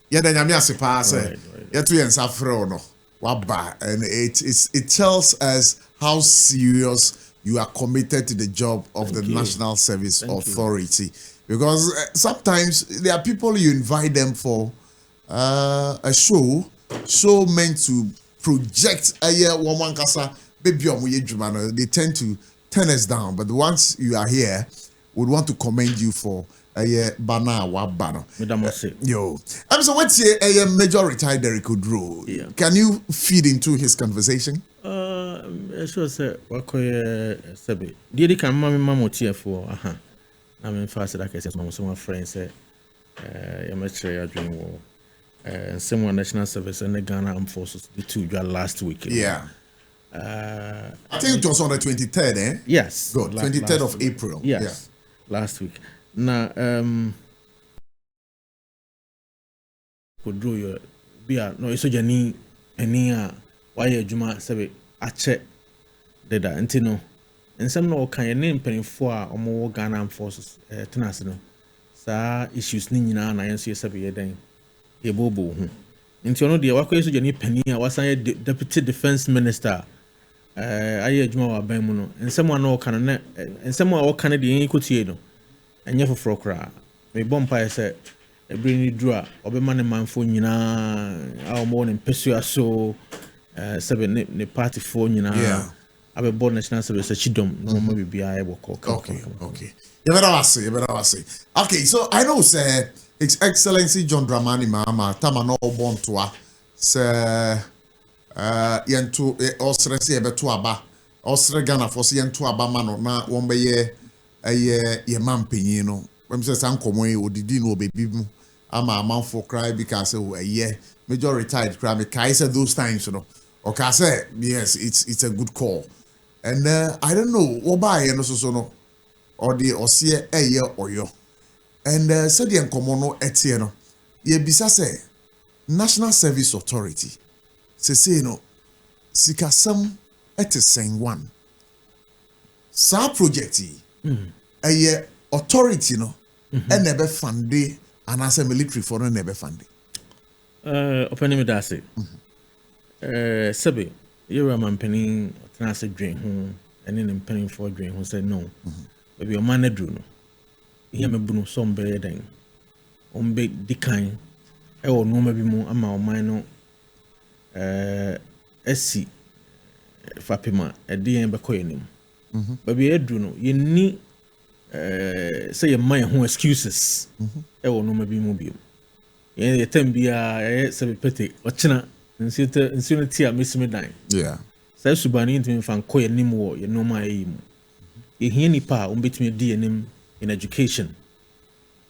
Yeah, then I'm just say yeah to ensafre no waba, and it tells us how serious you are committed to the job of the National Service Authority. Because sometimes there are people you invite them for a show meant to project a year woman kasa baby they tend to turn us down, but once you are here would want to commend you for a year banner wabano. Yo, I'm so what's a major retired Derek Odro? Yeah. Can you feed into his conversation? Sure, sir. What Sabi? Did you come, Mamma, for? I mean, fast like I said, some friends say, I'm a trader dream war. And someone National Service and the Ghana Armed Forces, the two last week. Yeah. I think it was on the 23rd, eh? Yes. Good. 23rd of April. Yes. Yeah. Last week. Now, could draw your beer. No, it's so Jenny and why a Juma Sabi a check the Antino. And some no kind name penny for or more Ghana Armed Forces, Tenasino. Sa issues Nina and I see Sabi a day. A bobo. Into no dear, what question you need penny? I was a deputy defense minister. I hear Juma Bemuno, and someone no can and someone all Canadian equity. And you for Frokra. My bumpire said, a brainy draw, or be man and man for our morning pursue so 7 party for yeah. I be born National Service, a chidom, no maybe be able to Okay. You better say. Okay, so I know, sir, His Excellency John Dramani Mahama, Tamano Bontua, sir, Yentu, Australia, Betuaba, Austria Ghana for Yentuaba Mano, na one by ye mamping, you know. When says Uncle Moy would did no baby, I'm a man for cry because a year, major retired crime, Kaiser those times, you know. Okay, say, yes, it's a good call. And I don't know, what by and also no, or the or see a year or yo. And said the Encomono etieno, ye bisa say, National Service Authority, say no, Sikasam etisen one. Sa project, a year authority no, and never funded, and as a military for never funded. Opening with that, Sabi, you're a man penning, Tenasa drain home, and then penning for drain who said no. Maybe your man drew no. Here me bunu some better than big decline. I will no maybe more amount minor SC Fapima a DM Bacoinim. Baby Edru no, you need say a man who excuses. I will no maybe mobile. Yeah, the be a sabi petty or china and soon tea miss me dine. Yeah. Say Subani into me fan coy and more, you know my aim. You hear any pa between DNM in education.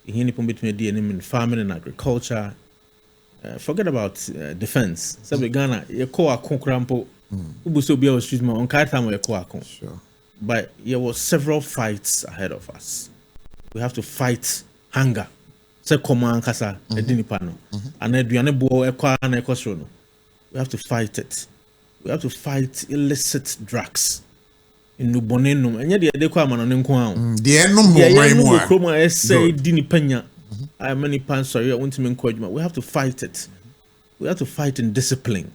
You hear any between DNM in farming and agriculture. Forget about defense. Sabi Ghana, you call a concrampo. Who so be our street man on Kaitamo a quack. Sure. But there were several fights ahead of us. We have to fight hunger. Say command kasa a dinipano. And then Duanebo Equa and Ecosrono. We have to fight it. We have to fight illicit drugs. In Nubonenum, and yet the Adequaman on Nquam. The enum Chroma say Dinipena. I am many pants, sorry, I want to encouragement. We have to fight it. We have to fight in discipline.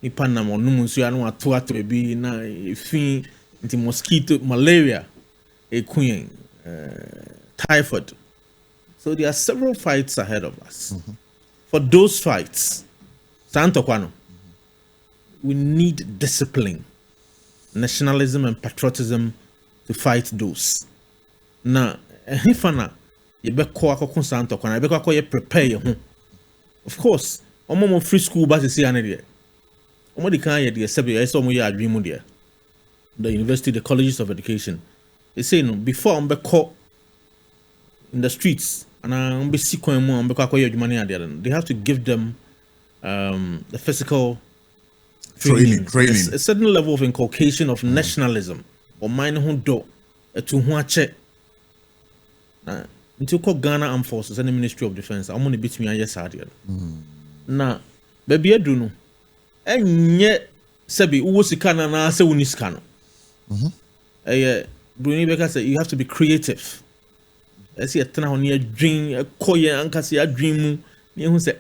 Nipanam or Numusiano to be na fin into mosquito, malaria, a queen, typhoid. So there are several fights ahead of us. For those fights, Santo Quano, we need discipline, nationalism and patriotism to fight those. Now, Hifana, you be ko Santo Quano, you be ko prepare your home. Of course, omo free school bus is here there. Omo di kan ye there sebi I saw mo ya dream there. The university, the colleges of education. They say no before on be call in the streets and on be sequence mo on be call your money there. They have to give them the physical training. A certain level of inculcation of nationalism or mind who do to who check. Until call Ghana Armed Forces and the Ministry of Defense, I'm gonna beat me and yes hard. Now, baby I do know. And yet Sebi Uwosikana na se uniskano. Bruni Becker said you have to be creative. I see a tana on your dream, a koya and kasi a dream, who say,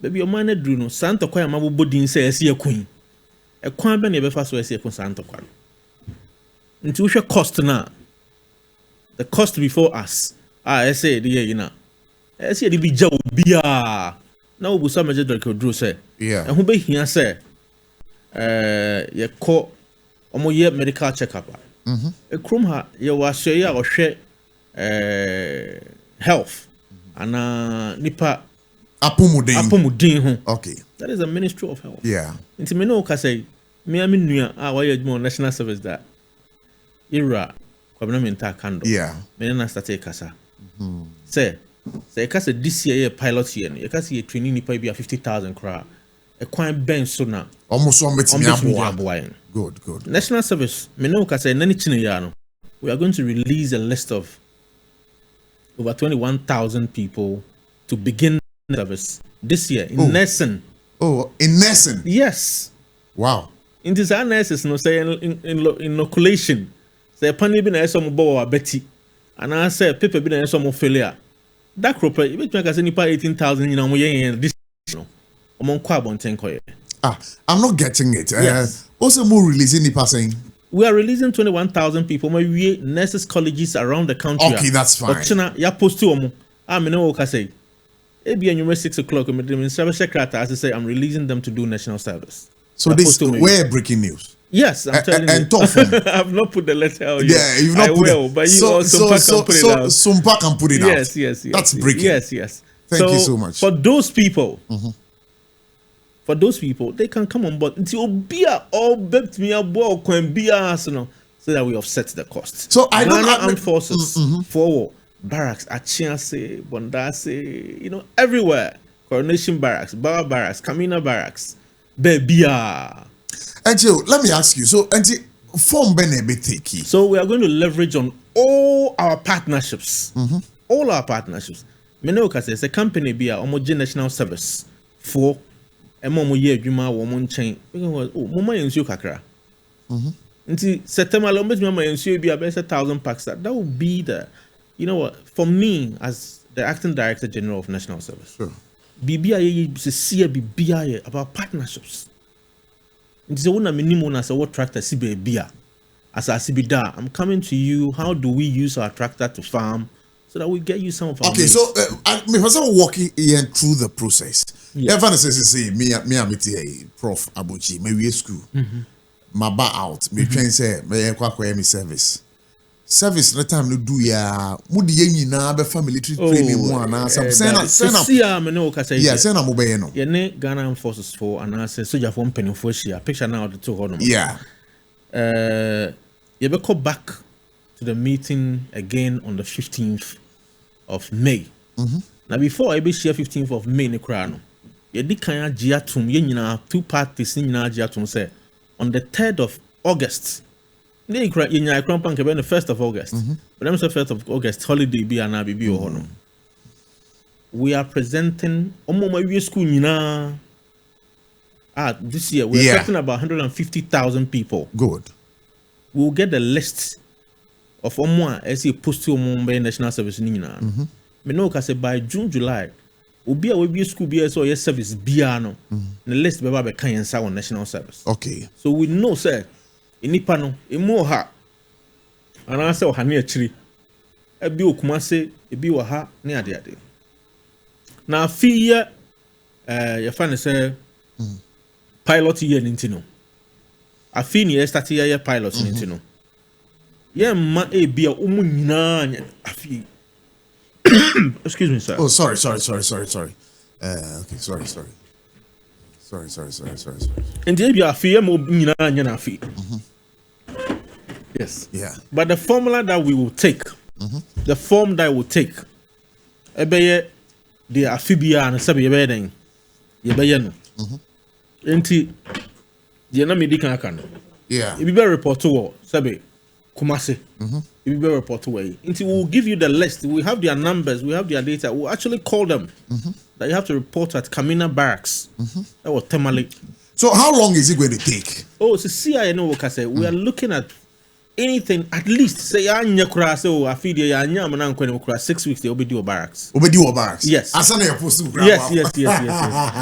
baby, your man drew no Santa Qua Mabu Din says, see a queen. A quan ben never fast way, say, Santa Qua. Until we cost now. The cost before us. I say, dear, you know. I say, the be Joe, be now, we some major drew say, Yeah. And who be here say, you call almost year medical checkup. A crum ha, you was say, or share health. And nipa apomudin. Okay. That is a Ministry of Health. Yeah. Inti me no ka say me ami nua why you national service that era kwabena menta kando. Yeah. Me na start kasa. Say kasa this year pilot year no kasa ye training nipa bi 50,000 kra. E kwan ben so na Almost on betimi aboa. Good. Good. National service me no ka say nani chine ya no. We are going to release a list of over 21,000 people to begin service this year in nursing. Oh, in nursing? Yes. Wow. In this nurses, no say inoculation. Say pani bi na some bow Betty. And I say paper bi na some failure. That crop, you make us any 18,000 in our this no. Among carbon tenko. I'm not getting it. Yes. Also more releasing the passing. We are releasing 21,000 people. We nurses colleges around the country. Okay, that's fine. But China, ya post to omo. Me no what say. It be anywhere 6 o'clock. Me service secretary as I say, I'm releasing them to do national service. So this we're breaking news. Yes, I'm telling you. And talk for me. I've not put the letter out yet. Yeah, you've not I put will, it. but you also can put it out. SOMPA can put it out. Yes. That's breaking. Yes. Thank you so much. For those people, they can come on board until beer all bet me a ball can be arsenal so that we offset the cost. So I don't know armed forces forward barracks, Achiase, Bondase, everywhere. Coronation Barracks, Bauer Barracks, Kamina Barracks, Bebia. And let me ask you. So, form benefit. So we are going to leverage on all our partnerships. All our partnerships. Menoka says a company be a homogeneous national service for a momo year juma woman chain. Oh, mama ensure kakra. Until September, almost mama ensure be a better 1,000 packs. That will be the, you know what, for me as the acting director general of national service. Sure. BBI see BBI about partnerships. It's a one minimum as a what tractor CBA. As a CBDA, I'm coming to you. How do we use our tractor to farm so that we get you some of our okay, money? so me was walking in through the process. Yes. Everyone says me Prof Abuchi, me we school. My bar out, me train say me service. Service the time no do ya mudi yenyi na be family training mu na some send up yeah send am obey no ye ne Ghana Armed Forces for and I say soldier for penny for share picture now the two hono yeah you be call back to the meeting again on the 15th of May. Now before I be share 15th of May ne kra no ye di kan agye atom ye nyina two parties ni nyina agye atom say on the 3rd of August. The 1st of August. But I'm 1st of August, holiday be an ABB or no. We are presenting school this year. We're expecting about 150,000 people. Good. We'll get the list of as you post to national service. Me know say by June, July, we'll be a school be so yes service biano. The list be on national service. Okay. So we know sir. Inipa no emu ha ana se ohane akiri ebi okumase ebi wo ha ne ade na afiye ye fa ne se pilot year nintino afi ne start year pilot nintino ye ma ebi a umu nyina anya afi excuse me sir. Oh sorry okay sorry Ndi ebi afi ye mo nyina anya na afi. Yes. Yeah. But the formula that we will take, the form that we will take, ebeye the afibia and sabi ebeye den, ebeye no. Enti, the na medi kan aka no. Yeah. If you be report to sabi Kumasi. If you be report to way. Enti we will give you the list. We have their numbers. We have their data. We'll actually call them. That you have to report at Kamina Barracks. That was Temale. So how long is it going to take? Oh, so CIA no work I say we are looking at anything, at least say anya kura say oh afidi ya anya amana nkwane kura 6 weeks they will be do barracks. Obedi wo barracks. Yes. Asana ya post. Yes.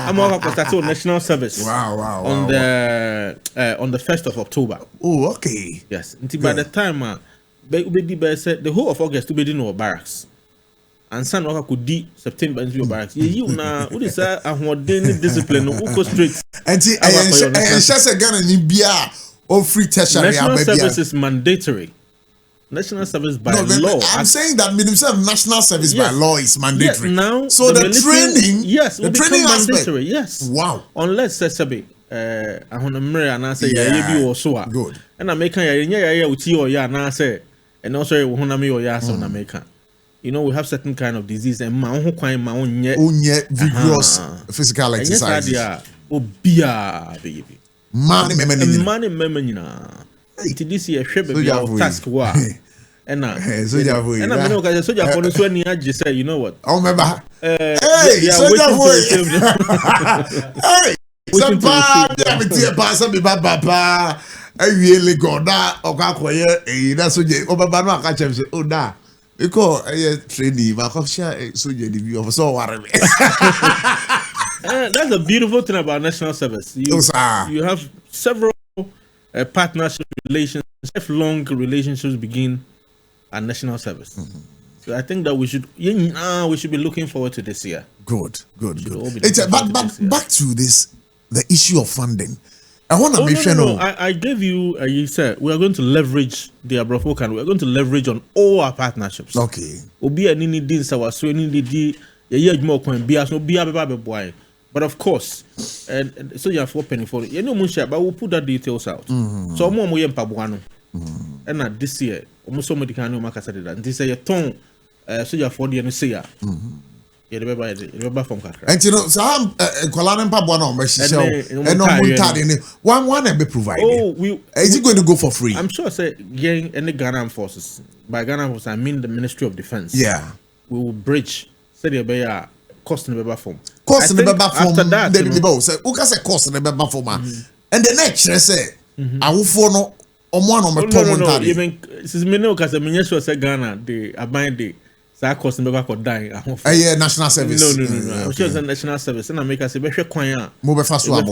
I'm all start on national service. Wow. On the 1st of October. Oh, okay. Yes. Until by the time be said the whole of August to be no barracks. And son of could di September into your barracks. You na what is that discipline no go straight. And just again in Bia or free tertiary. National service is mandatory. National service by law. I'm saying that national service by law is mandatory. Yes, now so the training, the training mandatory. Yes. Wow. Unless sabi I want to marry and I say yeah be also good. And I make ya uti or ya na say and also hunami or ya so na make. You know, we have certain kind of disease and my own kind my own yet vigorous physical exercise. Yes, obia baby. Money memena. It this year task wa. And now and I know guys soldier for so any age say you know what? Oh remember. Hey, soldier boy. Hey, SOMPA be pass be papa. Awie go da okakoye na soldier obaba no aka chem say oh da because training ma ko share soldier the view of so worry. That's a beautiful thing about national service. You have several partnership relations, lifelong relationships begin at national service. So I think that we should be looking forward to this year. Good. It's back to this, the issue of funding. I want to make sure. No. I gave you. You said we are going to leverage the Abrafo and we are going to leverage on all our partnerships. Okay. Obi ani din sawa so ni di ye adwuma kwan bia so bia be boy. But of course, so you have 4 penny for it. You know, but we'll put that details out. So I'm more mpabuano. And at this year, almost so many can make us that. And this year, ton so you have 4 years say ya. You remember from Kakra. And you know, so I'm Kuala Mpabuano, and no Muntadi. One be provided. Is it going to go for free? I'm sure. Say, getting any Ghana forces. By Ghana forces, I mean the Ministry of Defense. Yeah, we will bridge. Say the cost in the beba form. Cost in the beba form. After that, the boss say, "Who can say cost in the beba form?" And the next say, "I will follow on one on my top." No. Even since me know because me sure say Ghana they abide the say cost in the beba could die. Yeah, national service. No. I'm sure it's a national service. And I make us say, "Be kwanya." Move fast one.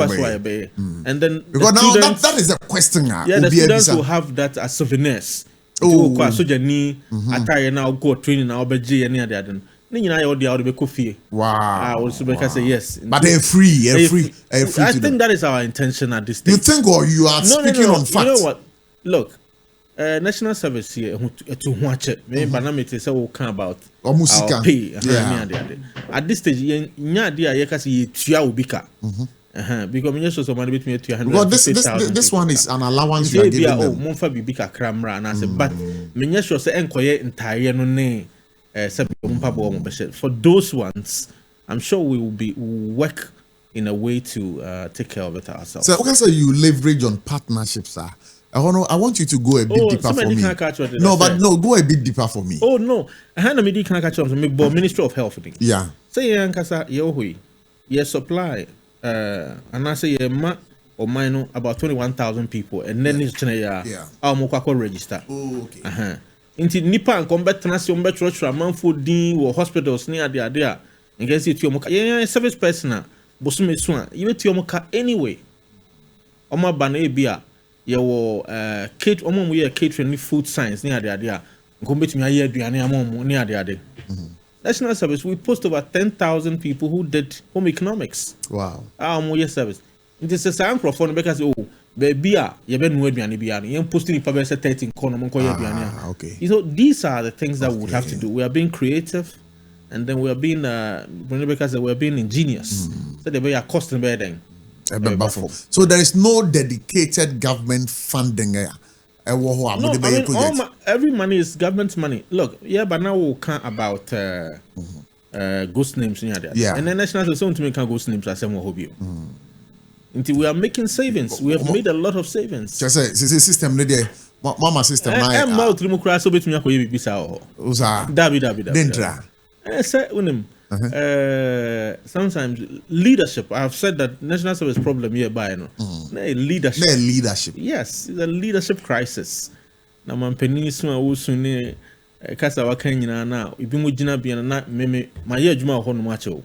And then because now that is a question. Yeah, the students will have that as souvenirs. Oh, so journey attire now go training now be G any other. Wow. Also because say yes. But they're free. I think that is our intention at this stage. You think or you are speaking on facts? You know what? Look, national service here to watch it. Maybe banamite say we can about or music pay. At this stage, nya dia ye kasi ye tua ubika. Because me just so money between 200. Well, this one is an allowance you are giving them. Monfa bibika kramra and I say but me just say enkoye entire no ne. For those ones, I'm sure we will work in a way to take care of it ourselves. So, okay, so you leverage on partnerships, sir. I want you to go a bit deeper for me. Go a bit deeper for me. Oh no, I had a medical catch up to me, but Ministry of Health. Yeah. Say you supply, and I say or mine about 21,000 people, and then it's I'll register. Oh, okay. Inti nipa and combat transition better manful din or hospitals near the idea against it your service personnel bosume swan you bet your anyway oma bana bia your kate omo we catering food science near the idea compete me aye aduane amom near the idea national service we post over 10,000 people who did home economics. Wow. Service it is a sign for fun because baby you been no aduane bia no posting in public 13 corner mon koye aduane. Okay. You know these are the things that we would have to do. We are being creative and then we are being because we are being ingenious. So they are costing better than so there is no dedicated government funding here. No, every money is government money. Look, but now we'll count about ghost names in there. Yeah. And then national association to make ghost names as some hobby. Until we are making savings. We have made a lot of savings. Just say system there. Mama system na ma utrimukura so betumi akoye bibisa o. Dabi. Dentra. Say unim. Sometimes leadership. I have said that national service problem here by no. Leadership. Leadership. Yes, it's a leadership crisis. na mampanin so a wosu ne kasa waka nyina na ibi mo gina bia na me ma ye adwuma ho no ma chew.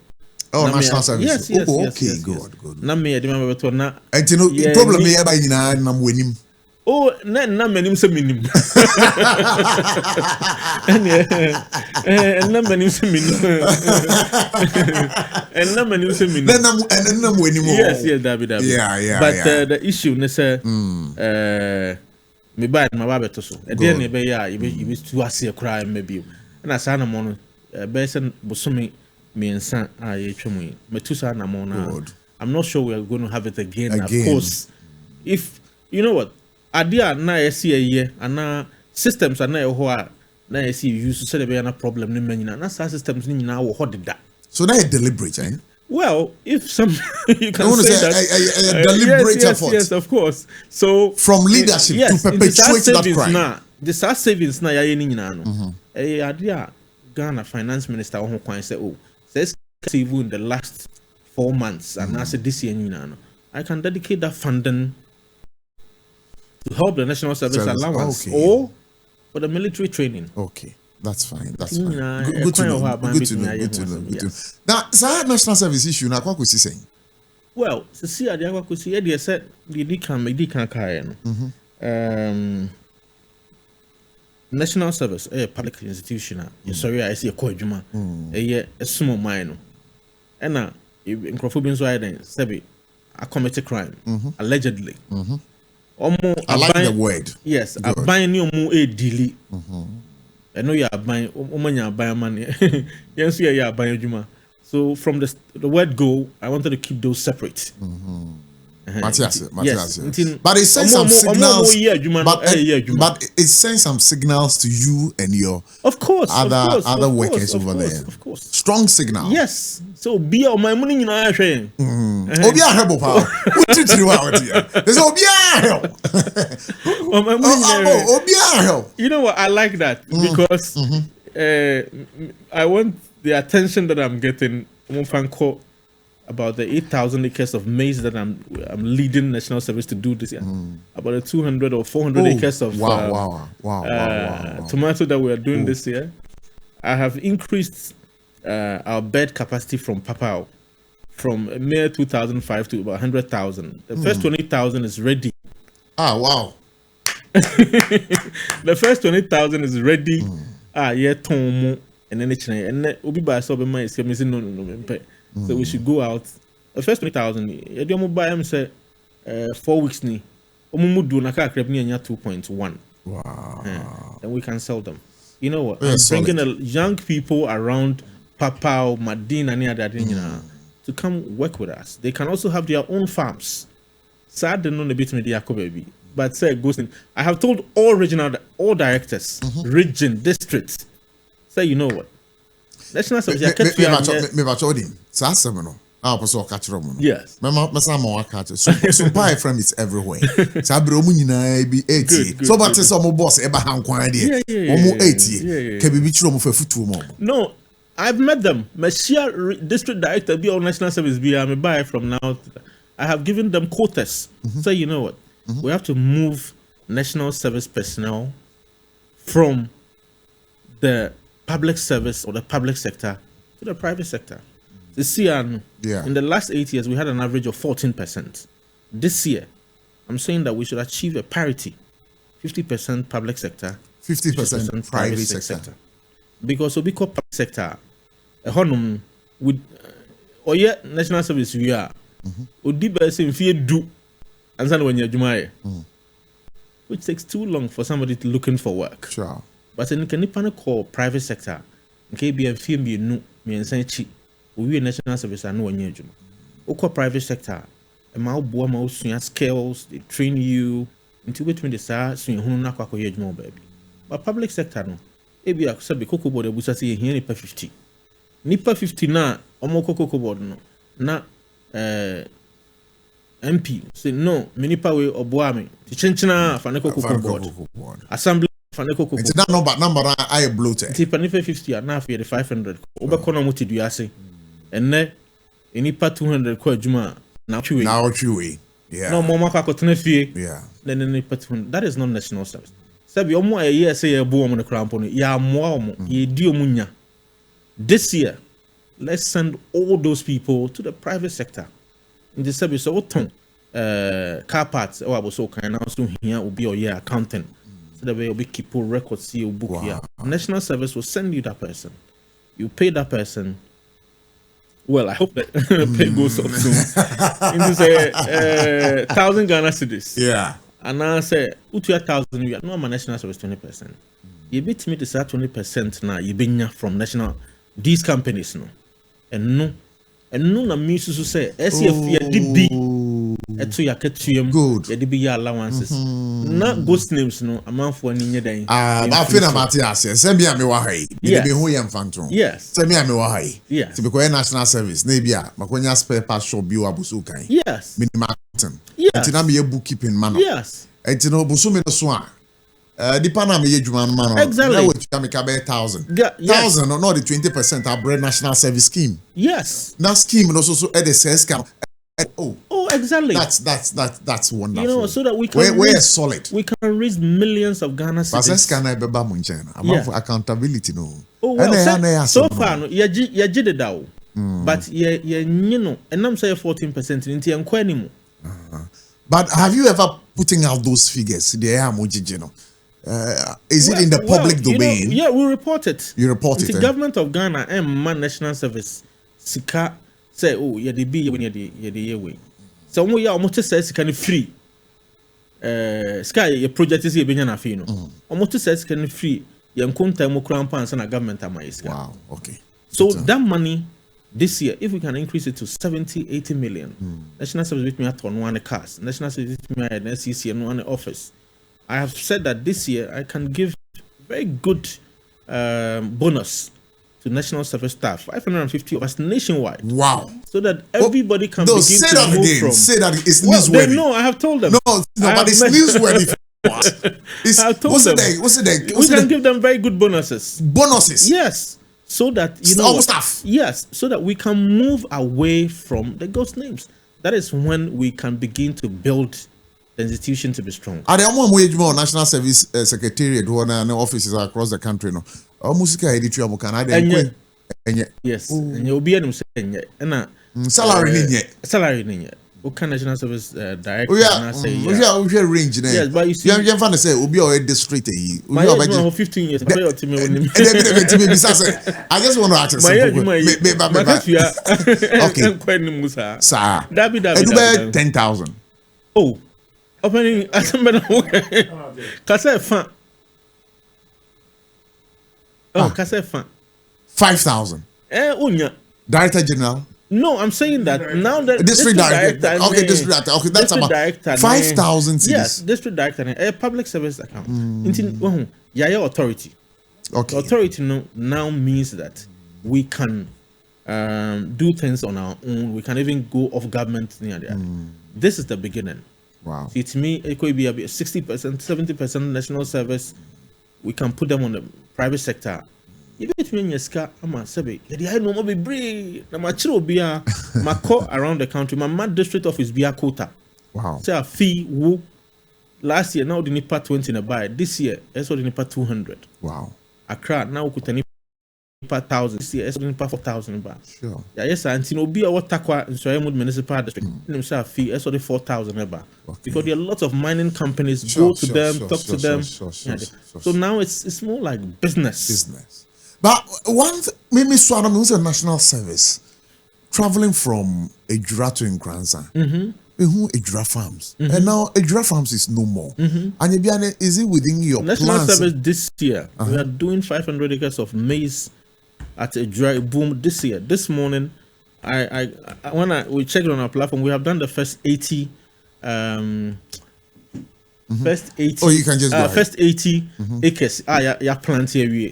Oh, national service. Yes, okay, yes, good, yes. good. Na me de ma beto na. And you know, the problem here by nyina na mo anim. Oh, na manim se minim. Na manim se minim. Na manim se minim. Na mo anim. Yes, David. Yeah. But the issue ne say me buy my baby to so. E dey na be ya, you be too ase cry maybe. Na sa na mo no be say bosome miensa a ye twemu. Me tu sa na mo na. I'm not sure we are going to have it again. Of course. If you know what, idea na yesi ye ana systems ana e ho a na yesi use so be na problem ni manyina na systems ni nyina wo ho deda. So that is deliberate, eh? Well, if some you can say that a deliberate effort. Yes, of course. So from leadership to perpetuate that crime. The SARS savings na ya ni nyina no. Idea Ghana finance minister who kwan say oh, says even in the last 4 months and I said this year nyina no. I can dedicate that funding to help the national service allowance or for the military training. Okay. That's fine. That's fine. Good to know. Good to know. Now, that national service issue, now what was he saying? Well, see, I did see. Eddie said the can carry. National service, a public institution. Sorry, I see a coadjuma. A small mine. And now, in Crawford, so I then say, I committed crime allegedly. I like the word. Yes, I buy new more a delete. I know you are buying money. Yes, you are buying Juma. So from the word go, I wanted to keep those separate. Matthias. But it sends some signals. But it sends some signals to you and your other workers over there. Of course. Strong signal. Yes. So be on my money in our train. Obia help power. What you do out here? There's Obia help. Obia help. You know what? I like that because I want the attention that I'm getting. About the 8,000 acres of maize that I'm leading national service to do this year. About the 200 or 400 acres of tomato that we are doing this year. I have increased our bed capacity from Papao from a mere 2,005 to about 100,000. The first 20,000 is ready. Ah, wow. The first 20,000 is ready. Yeah, Tomo and then it's and Ubi by Soberman is missing no. So we should go out. The first 20,000. You don't buy them say 4 weeks ni. Omumudu naka krepni anya 2.1. Wow. Then we can sell them. You know what? I'm bringing young people around Papao, Madina, and other to come work with us. They can also have their own farms. Sad they know a bit me baby. But say goes in. I have told all directors, region, districts. Say you know what? National service. Yes. SOMPA from it's everywhere. So but some boss Abraham Kwandi. No, I've met them. My district director be on national service be I'm a buy from now. I have given them quotas. So you know what? We have to move national service personnel from the public service or the public sector to the private sector. This year, in the last 8 years, we had an average of 14%. This year, I'm saying that we should achieve a parity, 50% public sector, 50% private sector. Because we call public sector, a honum with or yet national service we are. Would be better if you do, and then when you're Jumaye, which takes too long for somebody to looking for work. Sure. But in the call private sector, in KBM film you know me and say cheap. We national service and no one juma. Oko private sector, a mouth skills, they train you until between the stars, so you na kwa juma baby. But public sector no, ebi akusabi koko board ebusa say here nipa 50. Nipa 50 na omo koko board no. Na MP say no, minipa we oboame. Ti chenchina fa ne koko board. Assembly it's that number I bloated. It's 50 and now for the 500. Obekono muti do yase. And ne any part 200 kwa juma now chewy. Now chewy. Yeah. No more maka kotene fie. Yeah. Then any part 200. That is not national service. Sabi omo a year say ye bo omo ne krampo no ya moa omo ye di omo nya. This year, let's send all those people to the private sector. In the service so ton car parts or was so kind now so here will be your accountant. So that way you'll be keeping records, see your book here. National service will send you that person. You pay that person. Well, I hope that pay goes up soon. Into say 1,000 Ghana cedis. Yeah. And I say, utu 1,000 you no my national service 20%. You beat me to say 20% now. You been from national these companies no, and no na me so say SCF ya DB eto ya ketuem good ya DB ya allowances na ghost names no amanfo ani nye dan I feel na Matthias say me am wa hai me hu ye mfanto yes say me am wa hai yes so because national service na bia makonya spare part shop bi abuso kan yes minimum accountant yes entina me bookkeeping man yes entina obuso me no so a the Panama Juman man. Exactly. Now we make about 1,000. 1,000 or not the 20% are bread national service scheme. Yes. That scheme and also at the sales count. Oh, exactly. That's wonderful. You know, so that we can we're solid. We can raise millions of Ghana cedis. But yeah. For accountability no. Oh well, so far no, you did it down. But you know, and I'm saying 14% into anymore. But have you ever putting out those figures? The you know. Is it in the public domain? Yeah, we report it. You report it. The government of Ghana and man national service sika say yeah the be when you the way. So we are almost say sika free. Sky your project is here benya na fi no. Almost say sika free. Your nkonta mo crown pants na government am is. Wow, okay. So that money this year, if we can increase it to 70-80 million, national service with me at one cars, national service with me at SEC and one office. I have said that this year I can give very good bonus to national service staff, 550 of us nationwide. Wow! So that everybody can begin say to that move again. from. Say that it's newsworthy. No, I have told them. No, but it's newsworthy. What's the day? We can give them very good bonuses. Bonuses. Yes, so that you know staff. Yes, so that we can move away from the ghost names. That is when we can begin to build the institution to be strong. Are there national service secretariat and offices across the country? No, yes, and you'll be able to say, salary. What national service director? We range. Yes, but you see, you're going to say, "Ubi or district." My age 15 years. I just want to ask okay. 10,000. Oh. Opening Kase fan. Oh, Kase fan. 5,000. Unya. Director General. No, I'm saying that now that district director. Okay, district director. Okay, that's about director, 5,000. Yes, district director. A public service account. Yaya authority. Okay. Authority now means that we can do things on our own. We can even go off government near there. This is the beginning. Wow. So to me, it could be a 60%, 70% national service. We can put them on the private sector. You bet me in your scar, I'm a Sabi. I know more be brave. I'm a chill be my call around the country. My mad district office be a quota. Wow. Say a fee woo. Last year, now the Nipa 20 in a buy. This year, that's what the Nipa 200. Wow. Accra now could Nipa 1,000. This year, that's what Nipa 4,000 baht. Sure. Yeah, yes, and you know, be a what takwa in Soyamud municipal district. Them fee, that's what the 4,000 baht. Because there are lots of mining companies. Go to them, talk to them. So now it's more like business. But one maybe Swanam was a national service traveling from Ejura to Nkranza. Ejura Farms. And now Ejura Farms is no more. And is it within your national plans? Service this year? We are doing 500 acres of maize at Ejura Boom this year. This morning, we checked on our platform. We have done the first 80. First 80. Oh, you can just go first 80 acres. Yeah, plant here.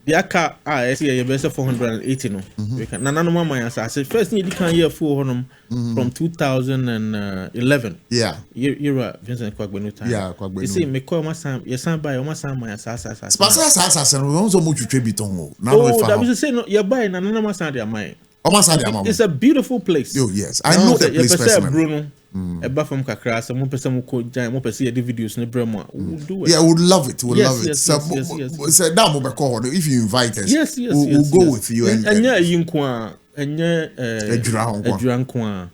The aka I see a better 480 no. We can nana mama I said first you can hear for from 2011. Yeah. You're Vincent Kwagbenu time. Yeah, Kwagbenu. You see me call my son, your son by my son my Spasa we want so much to bitongo. Oh, that was say no you buy nana my son their mind. It's a beautiful place. Oh yes. I know the place personally. Bruno. eba from kakra so mo pese mo ko jan mo pese the videos ne bremo we'll do it. Yeah, we would love it. We'll Yes, love it. yes, So, yes, yes, yes. so that will be called. If you invite us, Yes, we'll go with you. And yinko a enye Edwura nko a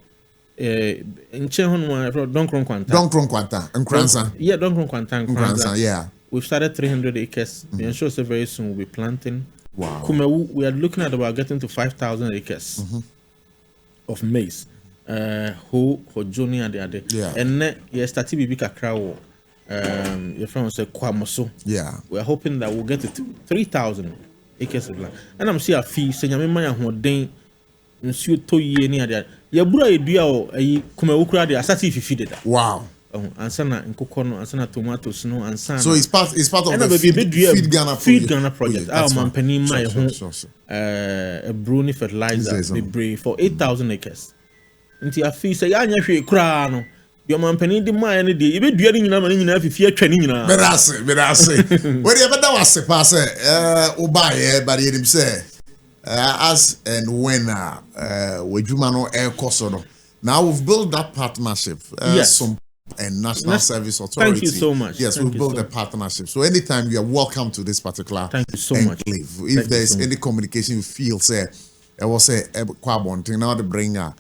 nche ho no donkron kwanta. Donkron kwanta, Nkransa. Yeah, donkron kwanta Nkransa, yeah. We've started 300 acres. We ensure so very soon we'll be planting. Wow. Kumewu, we are looking at about getting to 5,000 acres of maize. Ho Joni and the other. Yeah. And then you started bibi kakra wo. Your friend said kwamoso. Yeah. We are hoping that we'll get to 3,000 acres of land. And I'm see a fee. Say nyame man ya hoden nsuo to ye ni ade. Ya bura edua o ayi Kumewu kura de asati fifi de da. Wow. Ansana nkoko no ansana tomatoes no ansana. So it's part of the feed Ghana project. Our company my home sure. A bruni fertilizer they for 8,000 acres. Nti afi say anya hwe kura no. Your company di my ne dey e be dua ni nyina ma ni nyina fifi atwa ni nyina. Berase. Where you better was pass obaye but you say as and when we juma no air cost no. Now we've built that partnership. Yes. And National Service Authority. Thank you so much. Yes, we built a partnership. So anytime you are welcome to this particular Thank you so enclave. much. If there's any communication you feel, say, I will say, Kwabon, now the bringer,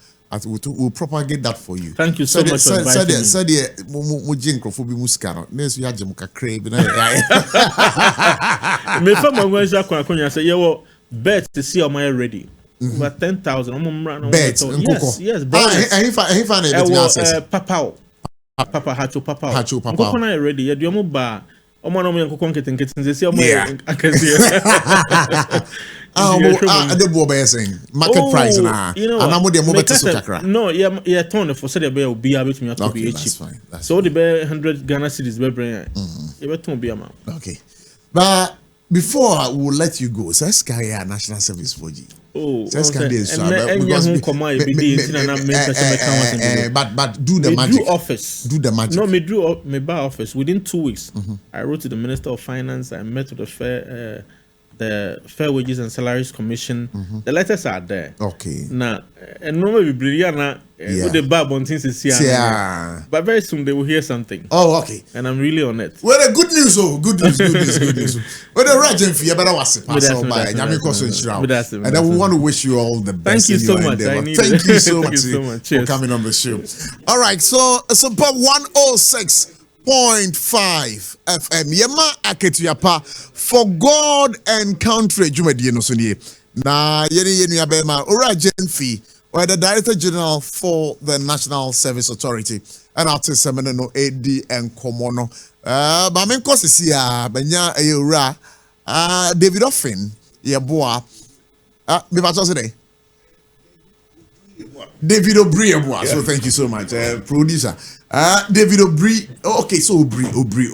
we'll propagate that for you. Thank you so much for inviting me. Said mujinkrofo muskano. Nesu ya jemuka crave. Me fam ngwanza kwa konya say yewo bet to see am I ready. But 10,000 bet. Yes, bet. He find it Papa hacho papa. Nkoko na ready. Ya diomo ba. Omo na mo nkoko nketen nse omo akasi. The boy be saying market price na. And I'm dey mo better so kakra. No, yeah turn for say the be obi abetumi ato be cheap. So the be 100 Ghana cedis be bring. You be turn be am. Okay. But before I will let you go, so Sky National Service for G. Oh, but do the magic. Office. Do the magic. No, me bar office within 2 weeks. I wrote to the Minister of Finance. I met with the Fair Wages and Salaries Commission. The letters are there. Okay. Now, and normally brilliant. The bar on things is here. But very soon they will hear something. Oh, okay. And I'm really on it. Well, good news. Good news. Well, the region for you better was it. And then we want to wish you all the best. Thank you so much. Thank you so much for coming on the show. All right. So SOMPA 106.5 FM. Yema aketuyapa for God and country. Jumedi no sunye. Na yeni abema ora jenfi. Or the Director General for the National Service Authority. And after Seminano AD and Komono. Bamen Kosisia, Benya Eura, David Offin, Yaboa, today. David O'Brien. So thank you so much, producer. David O'Brien. Okay, so O'Brien.